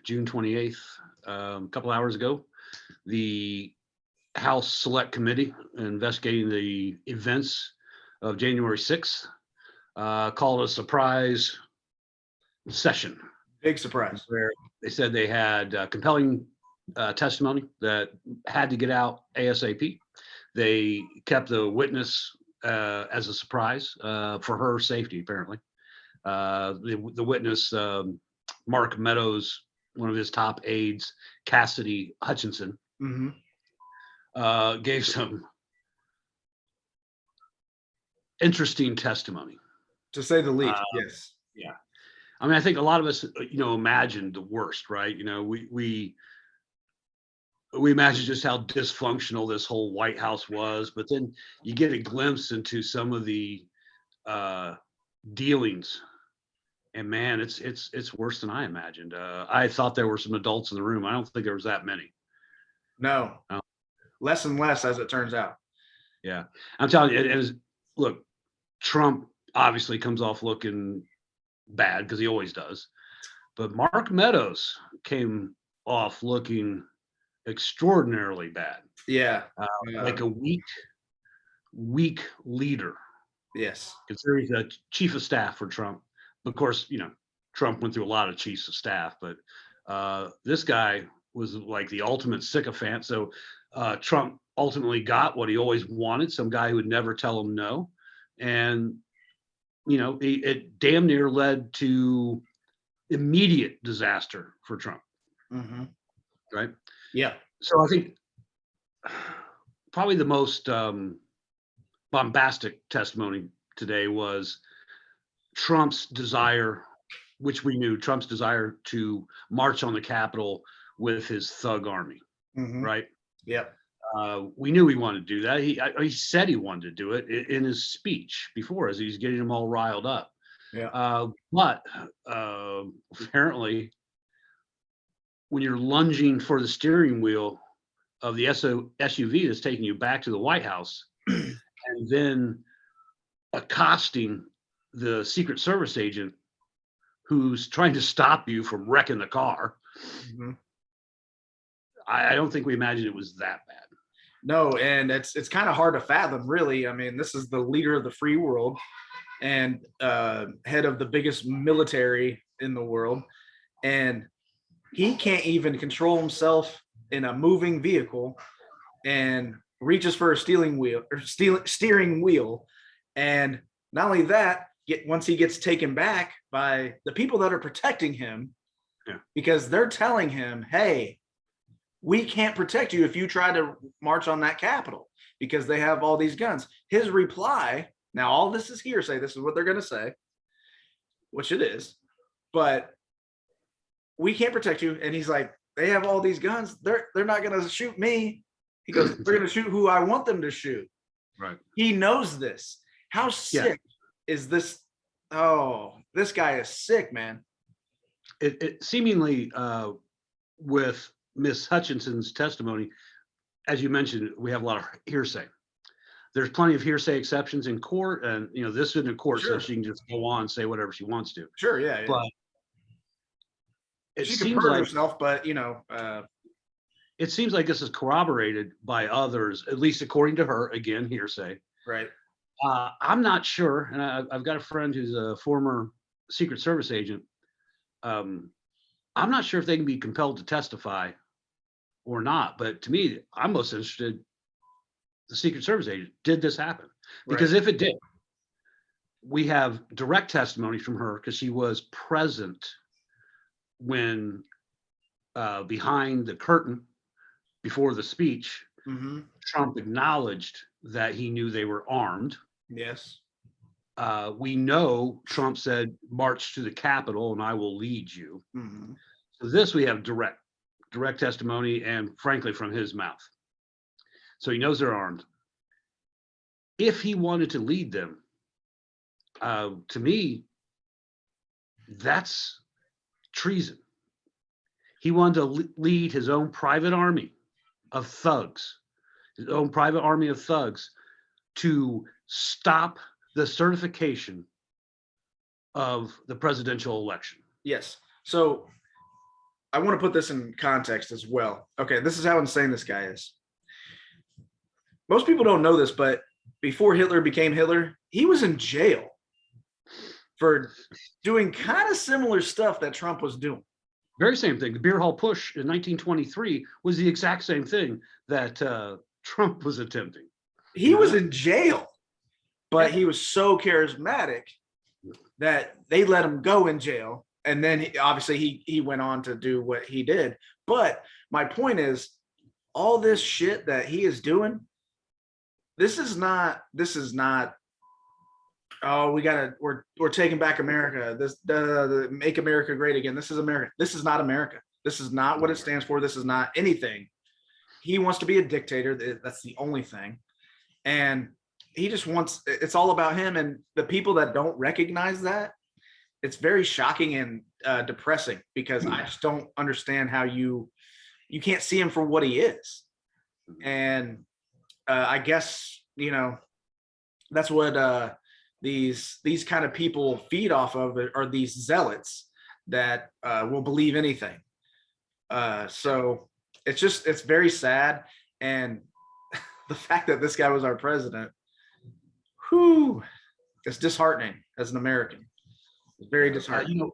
June 28th, a couple hours ago, the House Select Committee investigating the events of January 6th called a surprise session Big surprise. where they said they had compelling testimony that had to get out ASAP. They kept the witness as a surprise for her safety, apparently. The witness, Mark Meadows, one of his top aides, Cassidy Hutchinson, gave some interesting testimony, to say the least. Yes. Yeah, I mean, I think a lot of us, imagined the worst, right? We imagine just how dysfunctional this whole White House was, but then you get a glimpse into some of the dealings, and man, it's worse than I imagined. I thought there were some adults in the room. I don't think there was that many. No. No. Less and less, as it turns out. Yeah, I'm telling you, look, Trump obviously comes off looking bad because he always does, but Mark Meadows came off looking extraordinarily bad. Yeah. Like a weak leader. Yes. Considering he's the chief of staff for Trump. Of course, Trump went through a lot of chiefs of staff, but this guy was like the ultimate sycophant. So Trump ultimately got what he always wanted, some guy who would never tell him no. And, it damn near led to immediate disaster for Trump. Right? Yeah. So I think probably the most bombastic testimony today was Trump's desire, which we knew, Trump's desire to march on the Capitol with his thug army, right? Yep. We knew he wanted to do that. He said he wanted to do it in his speech before, as he's getting them all riled up. Yeah. But apparently, when you're lunging for the steering wheel of the SUV that's taking you back to the White House, and then accosting the Secret Service agent who's trying to stop you from wrecking the car, I don't think we imagined it was that bad. No, and it's kind of hard to fathom, really. I mean, this is the leader of the free world and head of the biggest military in the world, and he can't even control himself in a moving vehicle and reaches for a steering wheel. And not only that, once he gets taken back by the people that are protecting him, because they're telling him, hey, we can't protect you if you try to march on that Capitol because they have all these guns. His reply, now all this is hearsay, this is what they're going to say, which it is, but we can't protect you. And he's like, they have all these guns. They're not going to shoot me. He goes, they're going to shoot who I want them to shoot. Right. He knows this. How sick is this? Oh, this guy is sick, man. It seemingly with Miss Hutchinson's testimony, as you mentioned, we have a lot of hearsay. There's plenty of hearsay exceptions in court, and this isn't a court, so she can just go on and say whatever she wants to. Sure, yeah. But she can hurt herself, but it seems like this is corroborated by others, at least according to her. Again, hearsay. Right. I'm not sure, and I've got a friend who's a former Secret Service agent. I'm not sure if they can be compelled to testify or not, but to me, I'm most interested. The Secret Service agent, did this happen? Because if it did, we have direct testimony from her because she was present when behind the curtain before the speech, Trump acknowledged that he knew they were armed. Yes. We know Trump said, march to the Capitol and I will lead you. So this we have direct testimony, and frankly from his mouth. So he knows they're armed. If he wanted to lead them, to me, that's treason. He wanted to lead his own private army of thugs, to stop the certification of the presidential election. Yes. So I want to put this in context as well. Okay, this is how insane this guy is. Most people don't know this, but before Hitler became Hitler, he was in jail for doing kind of similar stuff that Trump was doing. Very same thing. The beer hall push in 1923 was the exact same thing that Trump was attempting. He was in jail, but he was so charismatic that they let him go in jail. And then obviously he went on to do what he did. But my point is, all this shit that he is doing, this is not, oh, we're taking back America. This make America great again. This is America. This is not America. This is not what it stands for. This is not anything. He wants to be a dictator. That's the only thing. And he just wants, it's all about him. And the people that don't recognize that, it's very shocking and depressing, because I just don't understand how you can't see him for what he is. And I guess, that's what these kind of people feed off of, are these zealots that will believe anything. So it's very sad. And the fact that this guy was our president, it's disheartening as an American. It's very disheartening.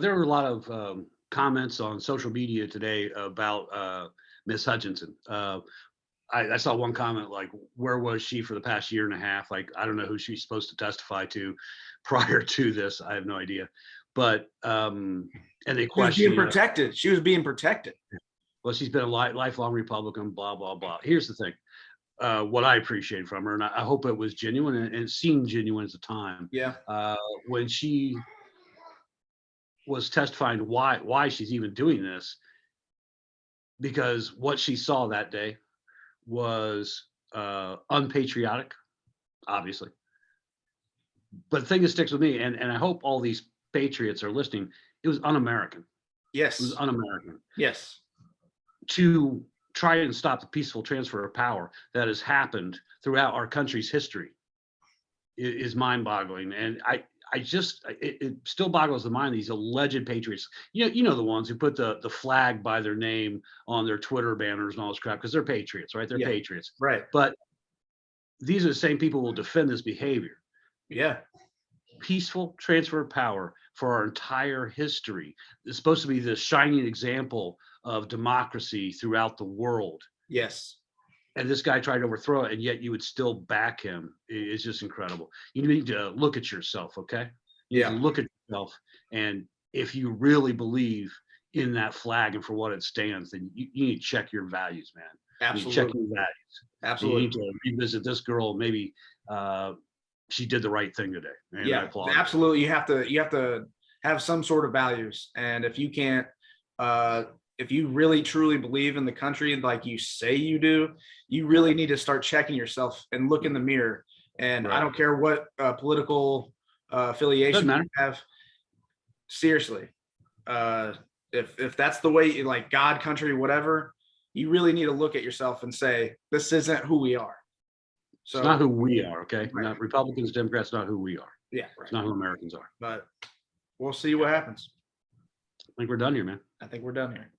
There were a lot of comments on social media today about Miss Hutchinson. I saw one comment like, where was she for the past year and a half? Like, I don't know who she's supposed to testify to prior to this. I have no idea. But, and they questioned. She was being protected. She was being protected. Well, she's been a lifelong Republican, blah, blah, blah. Here's the thing. What I appreciate from her, and I hope it was genuine, and it seemed genuine at the time. Yeah. When she was testifying why she's even doing this, because what she saw that day was unpatriotic, obviously. But the thing that sticks with me, and I hope all these patriots are listening, it was un-American. Yes. It was un-American. Yes. To try and stop the peaceful transfer of power that has happened throughout our country's history is mind-boggling. And it still boggles the mind, these alleged patriots. You know the ones who put the flag by their name on their Twitter banners and all this crap, because they're patriots, right? They're patriots. Right. But these are the same people who will defend this behavior. Yeah. Peaceful transfer of power for our entire history is supposed to be the shining example of democracy throughout the world. Yes. And this guy tried to overthrow it, and yet you would still back him. It's just incredible. You need to look at yourself, okay? You need to look at yourself, and if you really believe in that flag and for what it stands, then you need to check your values, man. Absolutely. You check your values. Absolutely. You need to revisit this girl. Maybe she did the right thing today. And yeah, absolutely. You have to have some sort of values, and if you can't, if you really truly believe in the country like you say you do, you really need to start checking yourself and look in the mirror. And I don't care what political affiliation you have. Seriously, if that's the way, like God, country, whatever, you really need to look at yourself and say, this isn't who we are. So it's not who we are, okay? Right. Not Republicans, Democrats, not who we are. Yeah, right. It's not who Americans are. But we'll see what happens. I think we're done here, man. I think we're done here.